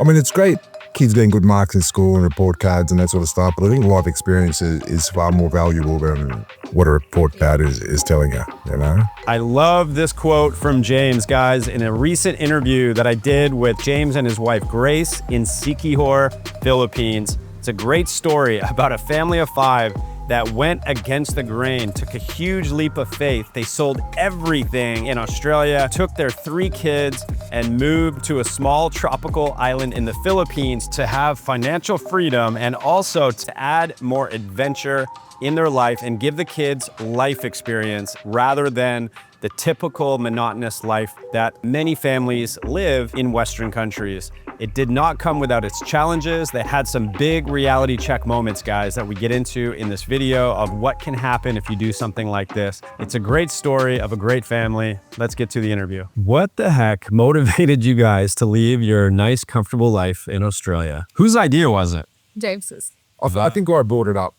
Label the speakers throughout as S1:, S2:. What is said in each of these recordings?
S1: I mean, it's great. Kids getting good marks in school and report cards and that sort of stuff, but I think life experience is far more valuable than what a report card is telling you, you know?
S2: I love this quote from James, guys. In a recent interview that I did with James and his wife, Grace, in Siquijor, Philippines. It's a great story about a family of 5 that went against the grain, took a huge leap of faith. They sold everything in Australia, took their 3 kids, and moved to a small tropical island in the Philippines to have financial freedom and also to add more adventure in their life and give the kids life experience rather than the typical monotonous life that many families live in Western countries. It did not come without its challenges. They had some big reality check moments, guys, that we get into in this video of what can happen if you do something like this. It's a great story of a great family. Let's get to the interview. What the heck motivated you guys to leave your nice, comfortable life in Australia? Whose idea was it?
S3: James's.
S1: I think I brought it up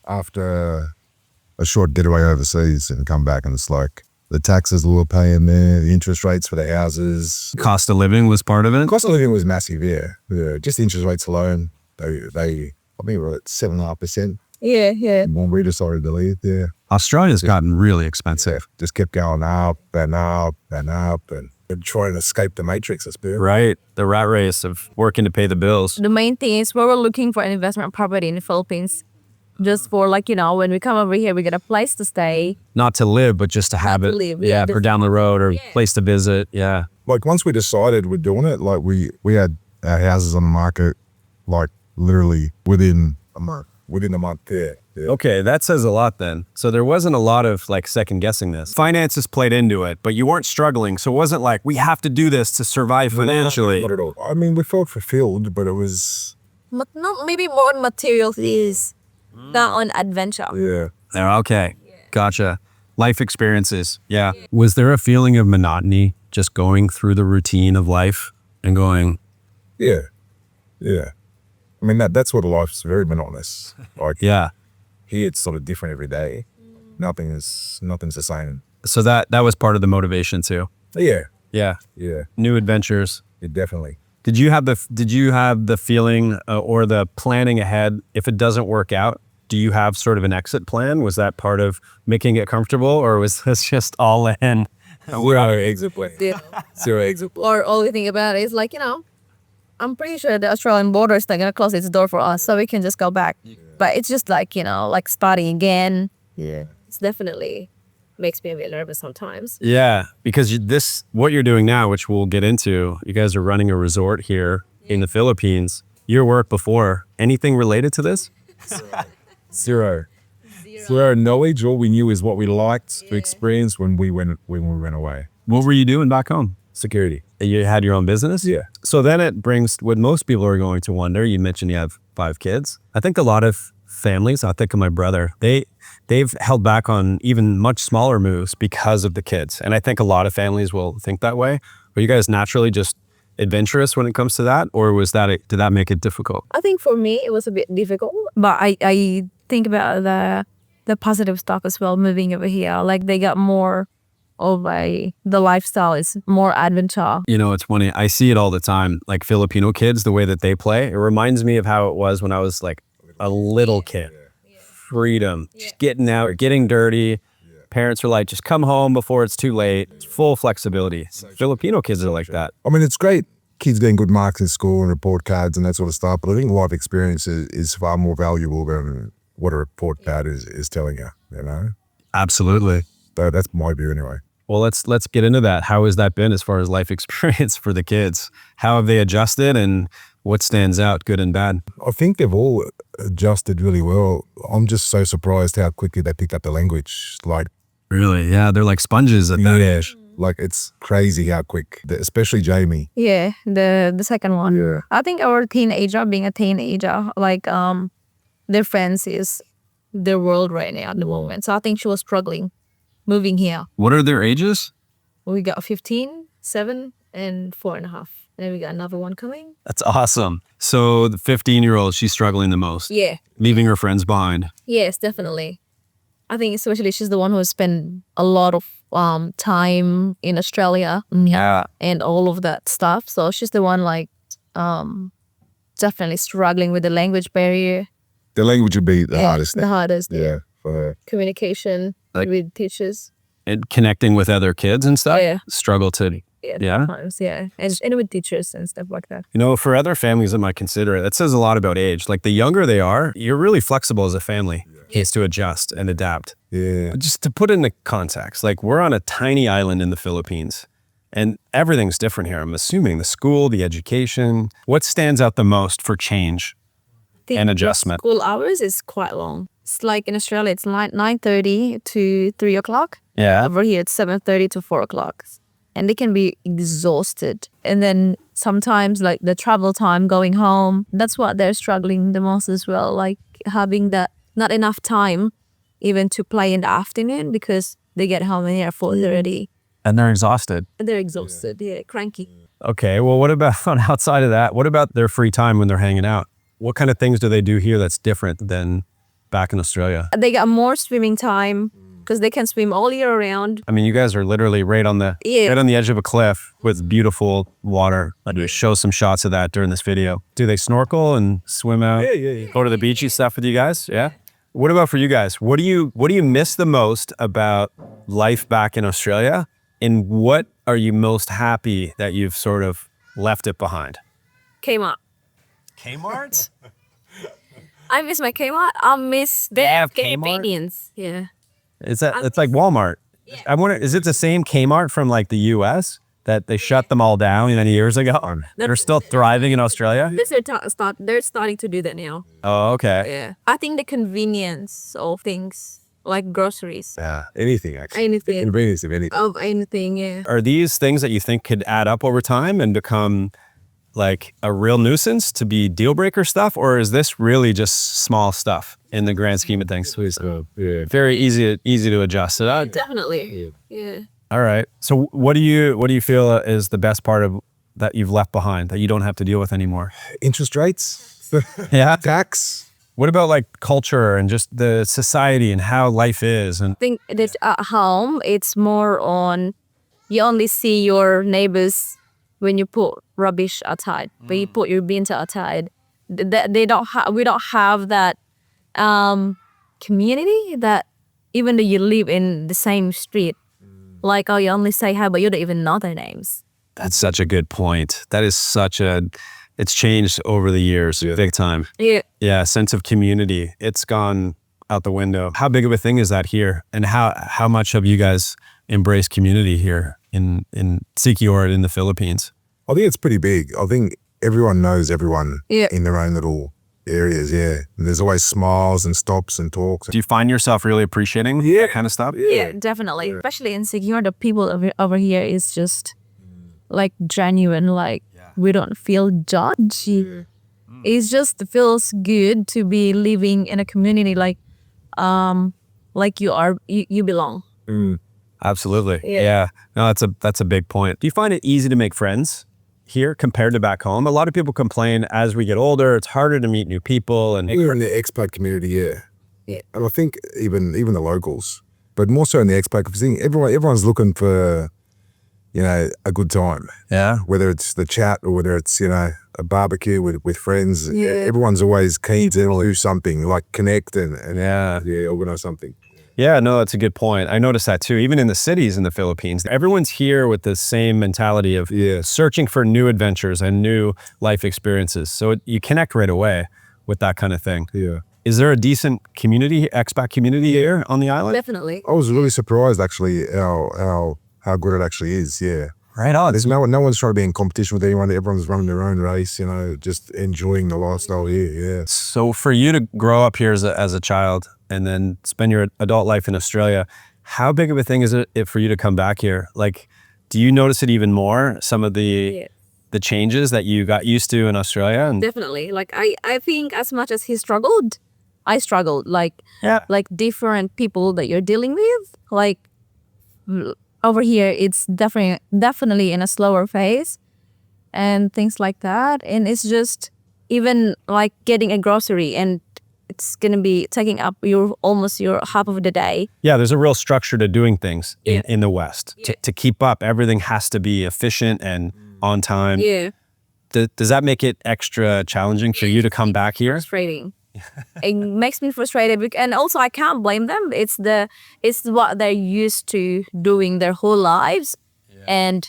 S1: after a short getaway overseas and come back, and it's like, the taxes we were paying there, the interest rates for the houses.
S2: Cost of living was part of it?
S1: Cost of living was massive, yeah. Just interest rates alone, they I think we're at 7.5%.
S3: Yeah.
S1: When we decided to leave, yeah.
S2: Australia's gotten really expensive.
S1: Just kept going up and up and up and trying to escape the matrix, I suppose.
S2: Right, the rat race of working to pay the bills.
S3: The main thing is we were looking for an investment property in the Philippines. Just for when we come over here, we get a place to stay.
S2: Not to live, but just to have it.
S3: Live,
S2: yeah, for down the road or place to visit, yeah.
S1: Like once we decided we're doing it, like we had our houses on the market, like literally within a month there. Yeah.
S2: Okay, that says a lot then. So there wasn't a lot of like second guessing this. Finances played into it, but you weren't struggling. So it wasn't like we have to do this to survive financially.
S1: Not at all. I mean, we felt fulfilled, but it was...
S3: Not maybe more on material things. Not on adventure.
S1: Yeah.
S2: Okay, gotcha. Life experiences, yeah. Was there a feeling of monotony just going through the routine of life and going?
S1: Yeah. I mean, that's what life's very monotonous. Like,
S2: yeah.
S1: Here it's sort of different every day. Nothing's the same.
S2: So that was part of the motivation too.
S1: Yeah.
S2: New adventures.
S1: Yeah, definitely.
S2: Did you have the feeling or the planning ahead? If it doesn't work out, do you have sort of an exit plan? Was that part of making it comfortable, or was this just all in?
S1: We're our exit plan.
S3: Yeah.
S1: Zero exit plan.
S3: Or all we think about is I'm pretty sure the Australian border is not gonna close its door for us, so we can just go back. Yeah. But it's just like starting again.
S1: Yeah.
S3: It's definitely makes me a bit nervous sometimes.
S2: Yeah, because what you're doing now, which we'll get into, you guys are running a resort here in the Philippines. Your work before, anything related to this?
S1: Zero knowledge. All we knew is what we liked to experience when we went away.
S2: What were you doing back home?
S1: Security.
S2: You had your own business?
S1: Yeah.
S2: So then it brings what most people are going to wonder. You mentioned you have 5 kids. I think a lot of families, I think of my brother, they've held back on even much smaller moves because of the kids. And I think a lot of families will think that way. Are you guys naturally just adventurous when it comes to that? Or did that make it difficult?
S3: I think for me, it was a bit difficult. But I think about the positive stuff as well, moving over here. Like they got more of the lifestyle is more adventure.
S2: It's funny. I see it all the time. Like Filipino kids, the way that they play, it reminds me of how it was when I was like a little kid. Freedom, just getting out, getting dirty. Parents are like, just come home before it's too late. It's full flexibility. Filipino kids are like that.
S1: I mean, it's great. Kids getting good marks in school and report cards and that sort of stuff, but I think life experience is far more valuable than what a report card is telling you, you know?
S2: Absolutely.
S1: So that's my view anyway.
S2: Well, let's get into that. How has that been as far as life experience for the kids? How have they adjusted and what stands out, good and bad?
S1: I think they've all adjusted really well. I'm just so surprised how quickly they picked up the language. Like,
S2: really? Yeah, they're like sponges at that age.
S1: Like it's crazy how quick, especially Jamie.
S3: Yeah, the second one.
S1: Yeah.
S3: I think our being a teenager, their friends is their world right now at the moment. So I think she was struggling moving here.
S2: What are their ages?
S3: We got 15, 7, and 4.5. And then we got another one coming.
S2: That's awesome. So the 15-year-old, she's struggling the most.
S3: Yeah.
S2: Leaving her friends behind.
S3: Yes, definitely. I think especially she's the one who has spent a lot of time in Australia.
S2: Yeah.
S3: And all of that stuff. So she's the one definitely struggling with the language barrier.
S1: The language would be the hardest
S3: The
S1: thing.
S3: hardest.
S1: Yeah. For
S3: Communication with teachers.
S2: And connecting with other kids and stuff.
S3: Yeah.
S2: Struggle to. Yeah.
S3: Sometimes, yeah. And with teachers and stuff like that.
S2: You know, for other families that might consider it, that says a lot about age. Like the younger they are, you're really flexible as a family. Is to adjust and adapt.
S1: yeah.
S2: Just to put into context, like we're on a tiny island in the Philippines and everything's different here. I'm assuming the school, the education. What stands out the most for change and adjustment?
S3: School hours is quite long. It's like in Australia, it's like 9:30 to 3 o'clock.
S2: Yeah.
S3: Over here, it's 7:30 to 4 o'clock. And they can be exhausted. And then sometimes like the travel time going home, that's what they're struggling the most as well. Like having that not enough time even to play in the afternoon because they get home here at 4:30.
S2: And they're exhausted.
S3: And they're exhausted, cranky.
S2: Okay, well, what about outside of that? What about their free time when they're hanging out? What kind of things do they do here that's different than back in Australia?
S3: They got more swimming time because they can swim all year round.
S2: I mean, you guys are literally right on the edge of a cliff with beautiful water. I'm going to show some shots of that during this video. Do they snorkel and swim out?
S1: Yeah.
S2: Go to the beachy stuff with you guys? Yeah. What about for you guys? What do you miss the most about life back in Australia? And what are you most happy that you've sort of left it behind?
S3: Kmart.
S2: Kmart?
S3: I miss my Kmart. I miss the
S2: have Kmart?
S3: convenience. Yeah.
S2: It's like Walmart. I wonder, is it the same Kmart from like the US that they shut them all down many years ago? They're still thriving in Australia?
S3: They're starting to do that now.
S2: Oh, okay.
S3: Yeah. I think the convenience of things like groceries.
S1: Yeah. Anything actually.
S3: Anything.
S1: Convenience of anything.
S3: Of anything, yeah.
S2: Are these things that you think could add up over time and become like a real nuisance to be deal breaker stuff? Or is this really just small stuff in the grand scheme of things?
S1: Yeah.
S2: Very easy to adjust. So
S3: Definitely. Yeah.
S2: all right. So what do you feel is the best part of that you've left behind that you don't have to deal with anymore?
S1: Interest rates.
S2: Yeah.
S1: Tax.
S2: What about like culture and just the society and how life is? And
S3: I think that at home, it's more on you only see your neighbors when you put rubbish outside, but you put your bins outside. We don't have that community that even though you live in the same street, like, oh, you only say hi, but you don't even know their names.
S2: that's such a good point. That is it's changed over the years, big time.
S3: Yeah.
S2: Yeah, sense of community. It's gone out the window. How big of a thing is that here? And how much have you guys embraced community here in Siquijor in the Philippines?
S1: I think it's pretty big. I think everyone knows everyone
S3: Yeah.
S1: in their own little areas, yeah. And there's always smiles and stops and talks.
S2: Do you find yourself really appreciating that kind of stuff?
S3: Yeah, definitely. Especially in Siquijor, the people over here is just like genuine. Like we don't feel judged. It just feels good to be living in a community like you belong.
S2: Absolutely.
S3: Yeah.
S2: Yeah. No, that's a big point. Do you find it easy to make friends here compared to back home? A lot of people complain as we get older, it's harder to meet new people. And
S1: We're in the expat community, yeah.
S3: Yeah.
S1: And I think even the locals, but more so in the expat, because everyone's looking for, a good time.
S2: yeah.
S1: Whether it's the chat or whether it's, a barbecue with friends.
S3: Yeah.
S1: Everyone's always keen to do something, like connect and
S2: Yeah.
S1: organize something.
S2: Yeah, no, that's a good point. I noticed that too. Even in the cities in the Philippines, everyone's here with the same mentality of searching for new adventures and new life experiences. So you connect right away with that kind of thing.
S1: Yeah.
S2: Is there a decent expat community here on the island?
S3: Definitely.
S1: I was really surprised actually how good it actually is, yeah.
S2: Right on.
S1: There's no one's trying to be in competition with anyone. Everyone's running their own race, just enjoying the lifestyle here, yeah.
S2: So for you to grow up here as a child and then spend your adult life in Australia, how big of a thing is it for you to come back here? Like, do you notice it even more, some of the changes that you got used to in Australia? And
S3: Definitely. Like I think as much as he struggled, I struggled. Like different people that you're dealing with. Like over here, it's definitely in a slower phase and things like that. And it's just even like getting a grocery and it's going to be taking up almost your half of the day.
S2: yeah, there's a real structure to doing things in the West. To keep up, everything has to be efficient and on time.
S3: Yeah.
S2: Does that make it extra challenging for you to come back here?
S3: Frustrating. It makes me frustrated, and also I can't blame them. It's what they're used to doing their whole lives, and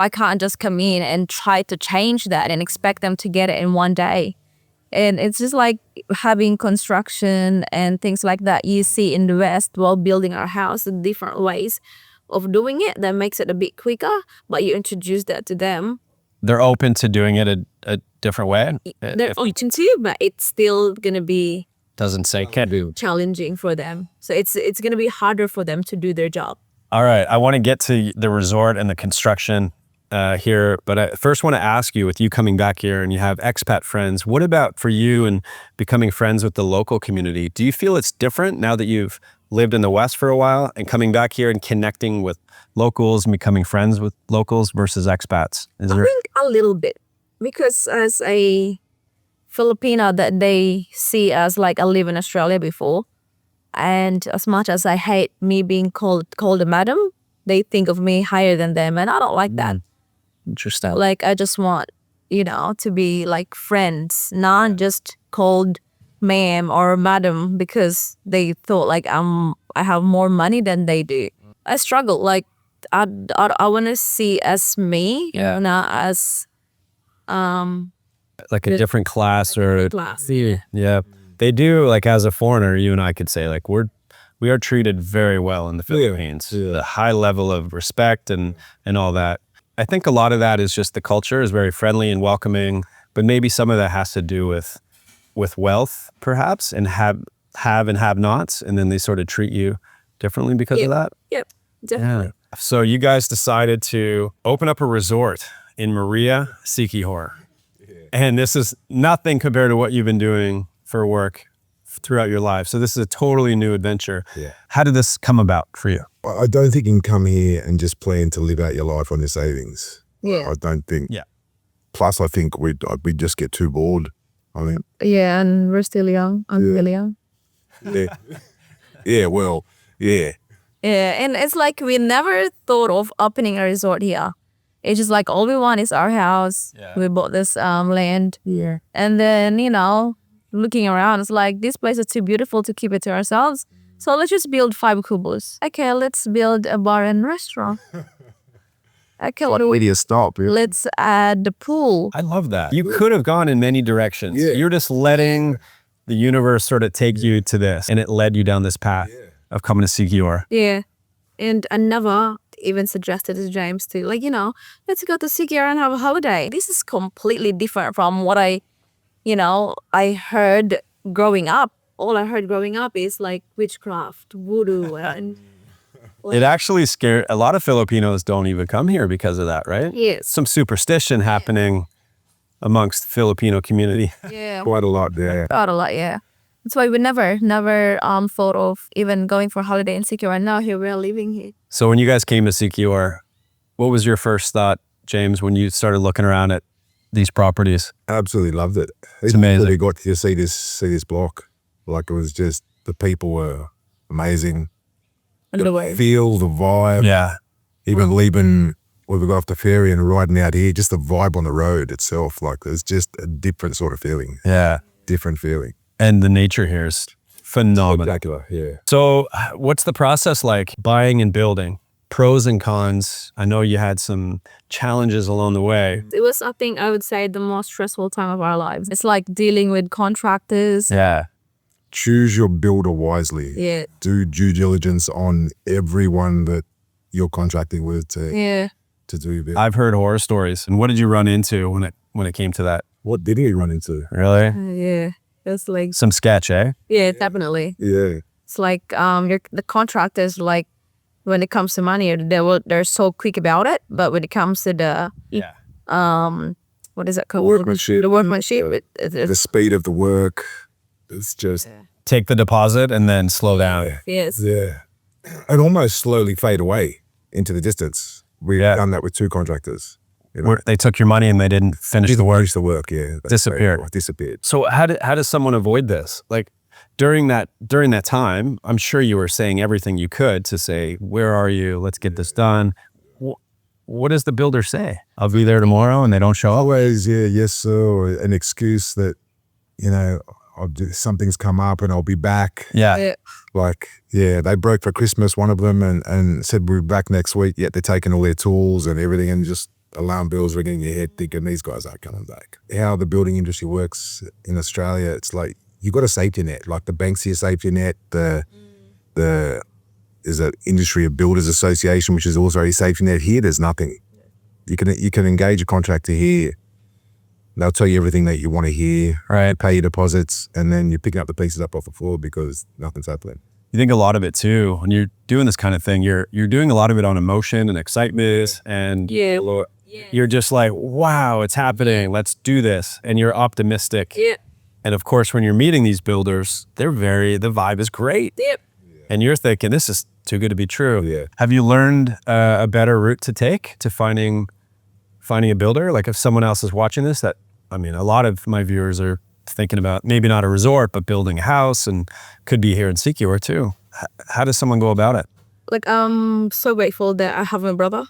S3: I can't just come in and try to change that and expect them to get it in one day. And it's just like having construction and things like that you see in the West while building our house in different ways of doing it that makes it a bit quicker, but you introduce that to them.
S2: They're open to doing it a different way?
S3: They're open to, but it's still going to be
S2: Doesn't say can't do.
S3: challenging for them. So it's going to be harder for them to do their job.
S2: All right, I want to get to the resort and the construction here, but I first want to ask you, with you coming back here and you have expat friends, what about for you and becoming friends with the local community? Do you feel it's different now that you've lived in the West for a while and coming back here and connecting with locals and becoming friends with locals versus expats?
S3: I think a little bit, because as a Filipina that they see as like I live in Australia before, and as much as I hate me being called a madam, they think of me higher than them, and I don't like that.
S2: Interesting.
S3: Like I just want, to be like friends, not just called ma'am or madam because they thought like I have more money than they do. I struggle. Like I want to see as me, not as
S2: like a different class or
S3: class.
S2: Yeah. They do, like as a foreigner, you and I could say like we are treated very well in the Philippines. The high level of respect and all that. I think a lot of that is just the culture is very friendly and welcoming, but maybe some of that has to do with wealth perhaps, and have and have nots, and then they sort of treat you differently because of that.
S3: Yep, definitely.
S2: Yeah. So you guys decided to open up a resort in Maria, Siquijor. And this is nothing compared to what you've been doing for work throughout your life. So this is a totally new adventure.
S1: Yeah.
S2: How did this come about for you?
S1: I don't think you can come here and just plan to live out your life on your savings.
S3: Yeah.
S1: I don't think.
S2: Yeah.
S1: Plus, I think we'd just get too bored. I think.
S3: Yeah, and we're still young. I'm really young.
S1: Yeah. Yeah. Well. Yeah.
S3: Yeah, and it's like we never thought of opening a resort here. It's just like all we want is our house.
S2: Yeah.
S3: We bought this land. Yeah. And then, looking around, it's like this place is too beautiful to keep it to ourselves. So let's just build 5 kubos. Okay, let's build a bar and restaurant. Okay,
S1: Where do you stop? Yeah.
S3: let's add the pool.
S2: I love that. You could have gone in many directions.
S1: Yeah.
S2: You're just letting the universe sort of take you to this, and it led you down this path of coming to Siquijor.
S3: Yeah. And I never even suggested to James to let's go to Siquijor and have a holiday. This is completely different from what I heard growing up. All I heard growing up is like witchcraft, voodoo, and
S2: It actually scared a lot of Filipinos. Don't even come here because of that, right?
S3: yes.
S2: Some superstition happening amongst the Filipino community.
S3: Yeah.
S1: Quite a lot there.
S3: Got a lot, yeah. That's why we never thought of even going for a holiday in Siquijor, and now here we're living here.
S2: So when you guys came to Siquijor, what was your first thought, James, when you started looking around at these properties?
S1: Absolutely loved it.
S2: It's amazing.
S1: We got to see this block. Like it was just, the people were amazing.
S3: And the way.
S1: Feel, the vibe.
S2: Yeah.
S1: Even leaving, when we got off the ferry and riding out here, just the vibe on the road itself. Like there's just a different sort of feeling.
S2: Yeah.
S1: Different feeling.
S2: And the nature here is phenomenal.
S1: Spectacular, yeah.
S2: So what's the process like buying and building? Pros and cons. I know you had some challenges along the way.
S3: It was, I think, I would say the most stressful time of our lives. It's like dealing with contractors.
S2: Yeah.
S1: Choose your builder wisely.
S3: Yeah.
S1: Do due diligence on everyone that you're contracting with to do your build.
S2: I've heard horror stories. And what did you run into when it came to that?
S1: What did he run into?
S2: Really?
S3: Yeah. It's like,
S2: Some sketch, eh?
S3: yeah, definitely.
S1: Yeah.
S3: It's like the contractors, like when it comes to money, they're so quick about it. But when it comes to the what is it called?
S1: Workmanship.
S3: The workmanship.
S1: The speed of the work. It's just,
S2: Take the deposit and then slow down.
S3: yes.
S1: yeah. And almost slowly fade away into the distance. We've done that with 2 contractors.
S2: Where they took your money and they didn't finish the work.
S1: Finish the work, yeah.
S2: Disappeared.
S1: Disappeared.
S2: So how does someone avoid this? Like during that time, I'm sure you were saying everything you could to say, where are you? Let's get this done. what does the builder say? I'll be there tomorrow and they don't show up?
S1: Always, yeah, yes, sir, or an excuse that, you know, something's come up and I'll be back.
S2: Yeah.
S1: Like, yeah, they broke for Christmas, one of them, and said we'll be back next week, yet they're taking all their tools and everything, and just alarm bells ringing in your head thinking these guys aren't coming back. How the building industry works in Australia, it's like you got a safety net, like the Banksia safety net, there's an industry of builders association, which is also a safety net. Here, there's nothing. You can engage a contractor here. They'll tell you everything that you want to hear,
S2: right?
S1: Pay your deposits, and then you're picking up the pieces up off the floor because nothing's happening.
S2: You think a lot of it too, when you're doing this kind of thing, you're doing a lot of it on emotion and excitement, and you're just like, wow, it's happening. Let's do this. And you're optimistic.
S3: Yeah.
S2: And of course, when you're meeting these builders, the vibe is great.
S3: Yep.
S2: And you're thinking, this is too good to be true.
S1: Yeah.
S2: Have you learned a better route to take to finding a builder? Like if someone else is watching this, a lot of my viewers are thinking about maybe not a resort, but building a house, and could be here in Siquijor too. How does someone go about it?
S3: Like, I'm so grateful that I have my brother.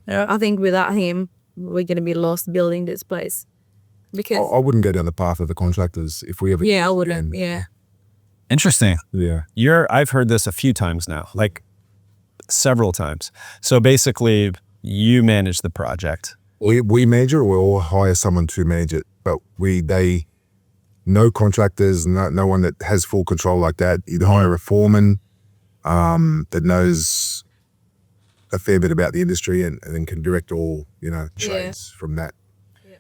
S2: Yeah.
S3: I think without him, we're going to be lost building this place. Because
S1: I wouldn't go down the path of the contractors if we ever.
S3: I wouldn't. Yeah.
S2: Interesting.
S1: Yeah.
S2: I've heard this a few times now, like several times. So basically, you manage the project.
S1: We manage it, or we'll hire someone to manage it. But no contractors, no one that has full control like that. You'd hire a foreman that knows a fair bit about the industry and then can direct all, trades from that.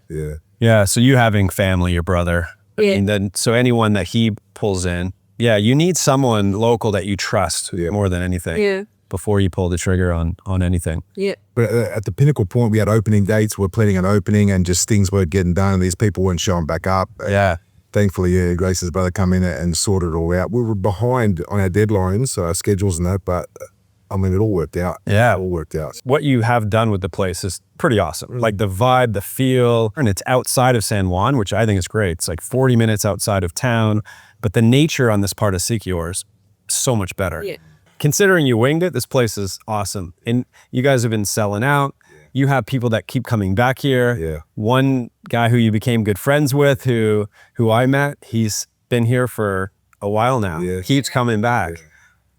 S1: Yeah.
S2: Yeah. So you having family, your brother.
S3: Yeah.
S2: And then, so anyone that he pulls in, you need someone local that you trust more than anything.
S3: Yeah.
S2: Before you pull the trigger on anything.
S3: Yeah.
S1: But at the pinnacle point, we had opening dates. We're planning on opening, and just things weren't getting done, and these people weren't showing back up.
S2: Yeah.
S1: Thankfully, Grace's brother come in and sorted it all out. We were behind on our deadlines, our schedules and that, but it all worked out.
S2: Yeah.
S1: It all worked out.
S2: What you have done with the place is pretty awesome. Like the vibe, the feel, and it's outside of San Juan, which I think is great. It's like 40 minutes outside of town, but the nature on this part of Siquijor is so much better.
S3: Yeah.
S2: Considering you winged it, this place is awesome. And you guys have been selling out. You have people that keep coming back here.
S1: Yeah.
S2: One guy who you became good friends with, who I met, he's been here for a while now.
S1: Yes.
S2: Keeps coming back. Yeah.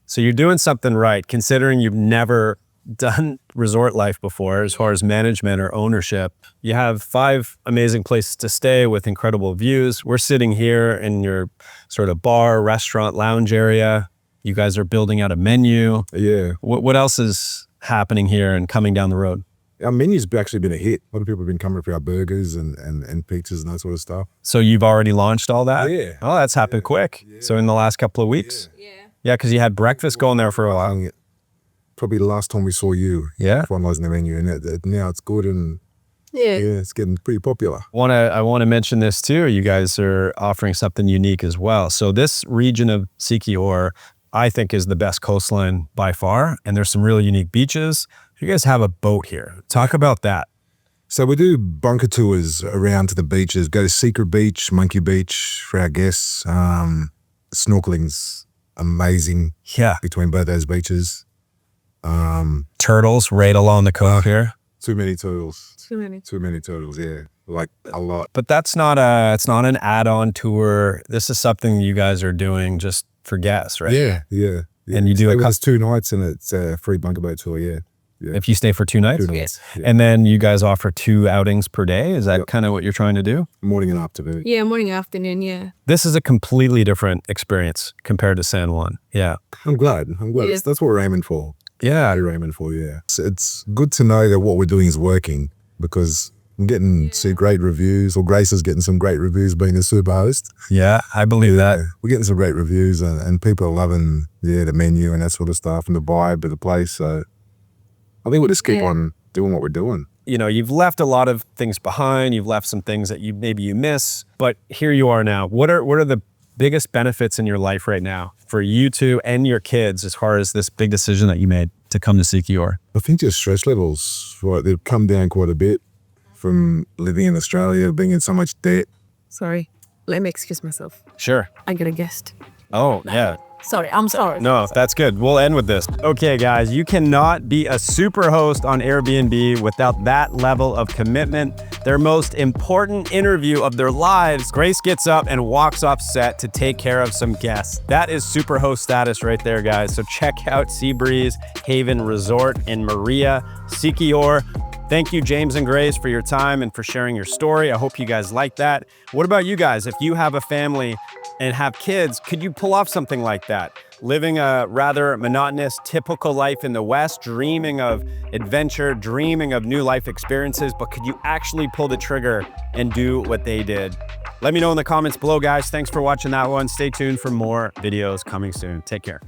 S2: So you're doing something right, considering you've never done resort life before as far as management or ownership. You have 5 amazing places to stay with incredible views. We're sitting here in your sort of bar, restaurant, lounge area. You guys are building out a menu.
S1: Yeah.
S2: What else is happening here and coming down the road?
S1: Our menu's actually been a hit. A lot of people have been coming for our burgers and pizzas and that sort of stuff.
S2: So you've already launched all that?
S1: Yeah.
S2: Oh, that's happened quick. Yeah. So in the last couple of weeks?
S3: Yeah,
S2: because you had breakfast going there for a while.
S1: Probably the last time we saw you.
S2: Yeah.
S1: Finalizing the menu, and now it's good, and it's getting pretty popular.
S2: I want to mention this too. You guys are offering something unique as well. So this region of Siquijor, I think, is the best coastline by far, and there's some really unique beaches. You guys have a boat here. Talk about that.
S1: So we do bunker tours around to the beaches. Go to Secret Beach, Monkey Beach for our guests. Snorkeling's amazing.
S2: Yeah.
S1: Between both those beaches.
S2: Turtles right along the coast here.
S1: Too many turtles.
S3: Too many
S1: turtles, yeah. Like a lot.
S2: But it's not an add-on tour. This is something you guys are doing just for guests, right?
S1: Yeah.
S2: And you do
S1: it was 2 nights, and it's a free bunker boat tour, yeah.
S2: If you stay for 2 nights?
S1: 2 nights. Yeah.
S2: And then you guys offer 2 outings per day? Is that kind of what you're trying to do?
S1: Morning and afternoon.
S3: Yeah, morning and afternoon, yeah.
S2: This is a completely different experience compared to San Juan. Yeah.
S1: I'm glad.
S3: Yeah.
S1: That's what we're aiming for.
S2: Yeah.
S1: We're aiming for, yeah. It's good to know that what we're doing is working, because I'm getting some great reviews, or Grace is getting some great reviews being a super host.
S2: Yeah, I believe that.
S1: We're getting some great reviews, and people are loving the menu and that sort of stuff, and the vibe of the place. So I think we'll just keep on doing what we're doing.
S2: You know, you've left a lot of things behind. You've left some things that maybe you miss, but here you are now. What are the biggest benefits in your life right now for you two and your kids as far as this big decision that you made to come to Siquijor?
S1: I think just stress levels, right? They've come down quite a bit from living in Australia, being in so much debt.
S3: Sorry, let me excuse myself.
S2: Sure.
S3: I got a guest.
S2: Oh, yeah.
S3: Sorry, I'm sorry.
S2: No, that's good. We'll end with this. Okay, guys, you cannot be a super host on Airbnb without that level of commitment. Their most important interview of their lives, Grace gets up and walks off set to take care of some guests. That is super host status right there, guys. So check out Seabreeze Haven Resort in Maria, Siquijor. Thank you, James and Grace, for your time and for sharing your story. I hope you guys like that. What about you guys? If you have a family and have kids, could you pull off something like that? Living a rather monotonous, typical life in the West, dreaming of adventure, dreaming of new life experiences, but could you actually pull the trigger and do what they did? Let me know in the comments below, guys. Thanks for watching that one. Stay tuned for more videos coming soon. Take care.